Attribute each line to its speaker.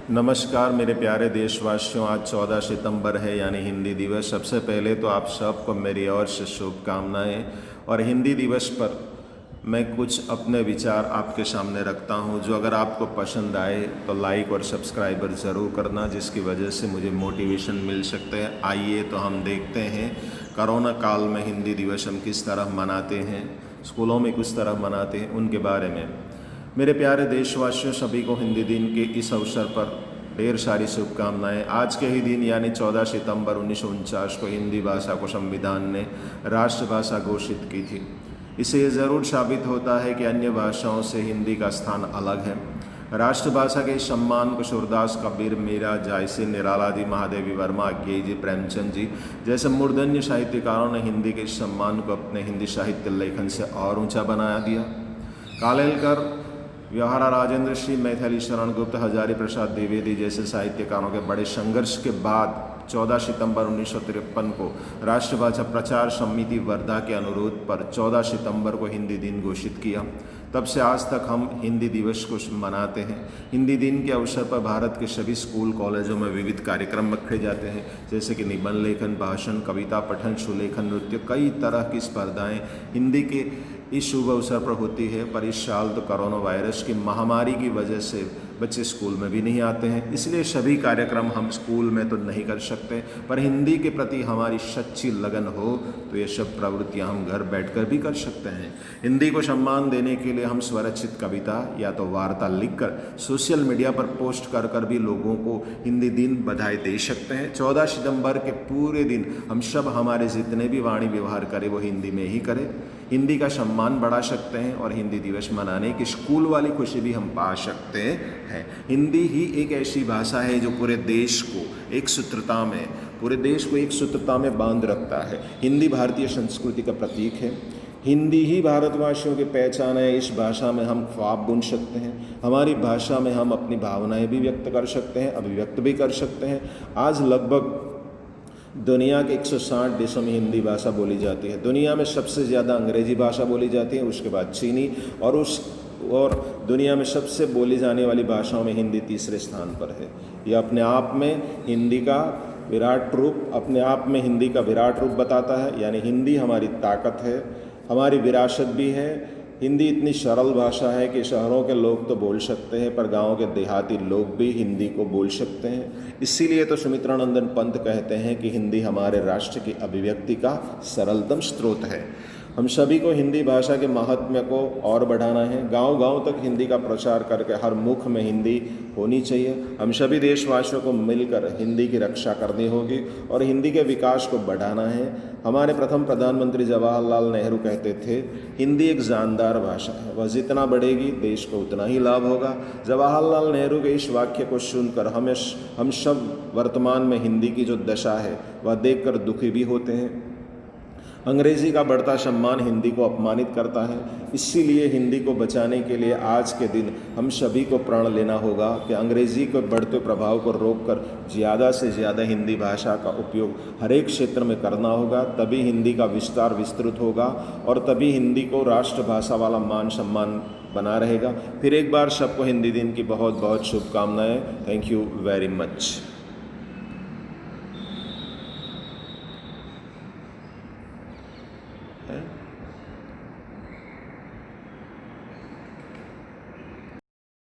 Speaker 1: नमस्कार मेरे प्यारे देशवासियों, आज 14 सितंबर है यानी हिंदी दिवस। सबसे पहले तो आप सबको मेरी ओर से शुभकामनाएं। और हिंदी दिवस पर मैं कुछ अपने विचार आपके सामने रखता हूं, जो अगर आपको पसंद आए तो लाइक और सब्सक्राइबर ज़रूर करना, जिसकी वजह से मुझे मोटिवेशन मिल सकते हैं। आइए तो हम देखते हैं कोरोना काल में हिंदी दिवस हम किस तरह मनाते हैं, स्कूलों में किस तरह मनाते हैं, उनके बारे में। मेरे प्यारे देशवासियों, सभी को हिंदी दिन के इस अवसर पर ढेर सारी शुभकामनाएं। आज के ही दिन यानी 14 सितंबर 1949 को हिंदी भाषा को संविधान ने राष्ट्रभाषा घोषित की थी। इससे ये ज़रूर साबित होता है कि अन्य भाषाओं से हिंदी का स्थान अलग है। राष्ट्रभाषा के इस सम्मान को सूरदास, कबीर, मीरा, जायसी, निराला जी, महादेवी वर्मा, अज्ञेय जी, प्रेमचंद जी जैसे मूर्धन्य साहित्यकारों ने हिंदी के इस सम्मान को अपने हिंदी साहित्य लेखन से और ऊंचा बना दिया। कालेलकर, व्याहारा राजेंद्र सिंह, मैथिली शरण गुप्त, हजारी प्रसाद द्विवेदी जैसे साहित्यकारों के बड़े संघर्ष के बाद 14 सितंबर 1953 को राष्ट्रभाषा प्रचार समिति वर्धा के अनुरोध पर 14 सितंबर को हिंदी दिन घोषित किया। तब से आज तक हम हिंदी दिवस को मनाते हैं। हिंदी दिन के अवसर पर भारत के सभी स्कूल कॉलेजों में विविध कार्यक्रम रखे जाते हैं, जैसे कि निबंध लेखन, भाषण, कविता पठन, सुलेखन, नृत्य, कई तरह की स्पर्धाएं हिंदी के इस शुभ अवसर पर होती है। पर इस साल तो कोरोना वायरस की महामारी की वजह से बच्चे स्कूल में भी नहीं आते हैं, इसलिए सभी कार्यक्रम हम स्कूल में तो नहीं कर सकते। पर हिंदी के प्रति हमारी सच्ची लगन हो तो ये सब प्रवृत्तियां हम घर बैठकर भी कर सकते हैं। हिंदी को सम्मान देने के लिए हम स्वरचित कविता या तो वार्ता लिखकर सोशल मीडिया पर पोस्ट कर कर भी लोगों को हिंदी दिन बधाई दे सकते हैं। 14 सितंबर के पूरे दिन हम सब हमारे जितने भी वाणी व्यवहार करें वो हिंदी में ही करें। हिंदी का सम्मान बढ़ा सकते हैं और हिंदी दिवस मनाने की स्कूल वाली खुशी भी हम पा सकते हैं। हिंदी ही एक ऐसी भाषा है जो पूरे देश को एक सूत्रता में बांध रखता है। हिंदी भारतीय संस्कृति का प्रतीक है। हिंदी ही भारतवासियों की पहचान है। इस भाषा में हम ख्वाब बुन सकते हैं। हमारी भाषा में हम अपनी भावनाएं भी व्यक्त कर सकते हैं, अभिव्यक्त भी कर सकते हैं। आज लगभग दुनिया के 160 देशों में हिंदी भाषा बोली जाती है। दुनिया में सबसे ज़्यादा अंग्रेजी भाषा बोली जाती है, उसके बाद चीनी, और दुनिया में सबसे बोली जाने वाली भाषाओं में हिंदी तीसरे स्थान पर है। यह अपने आप में हिंदी का विराट रूप बताता है। यानी हिंदी हमारी ताकत है, हमारी विरासत भी है। हिंदी इतनी सरल भाषा है कि शहरों के लोग तो बोल सकते हैं, पर गांव के देहाती लोग भी हिंदी को बोल सकते हैं। इसीलिए तो सुमित्रानंदन पंत कहते हैं कि हिंदी हमारे राष्ट्र की अभिव्यक्ति का सरलतम स्रोत है। हम सभी को हिंदी भाषा के महात्म्य को और बढ़ाना है। गांव-गांव तक हिंदी का प्रचार करके हर मुख में हिंदी होनी चाहिए। हम सभी देशवासियों को मिलकर हिंदी की रक्षा करनी होगी और हिंदी के विकास को बढ़ाना है। हमारे प्रथम प्रधानमंत्री जवाहरलाल नेहरू कहते थे, हिंदी एक जानदार भाषा है, वह जितना बढ़ेगी देश को उतना ही लाभ होगा। जवाहरलाल नेहरू के इस वाक्य को सुनकर हम सब वर्तमान में हिंदी की जो दशा है वह देखकर दुखी भी होते हैं। अंग्रेजी का बढ़ता सम्मान हिंदी को अपमानित करता है। इसीलिए हिंदी को बचाने के लिए आज के दिन हम सभी को प्रण लेना होगा कि अंग्रेजी के बढ़ते प्रभाव को रोककर ज़्यादा से ज़्यादा हिंदी भाषा का उपयोग हर एक क्षेत्र में करना होगा। तभी हिंदी का विस्तार विस्तृत होगा और तभी हिंदी को राष्ट्रभाषा वाला मान सम्मान बना रहेगा। फिर एक बार सबको हिंदी दिन की बहुत बहुत शुभकामनाएं। Thank you very much.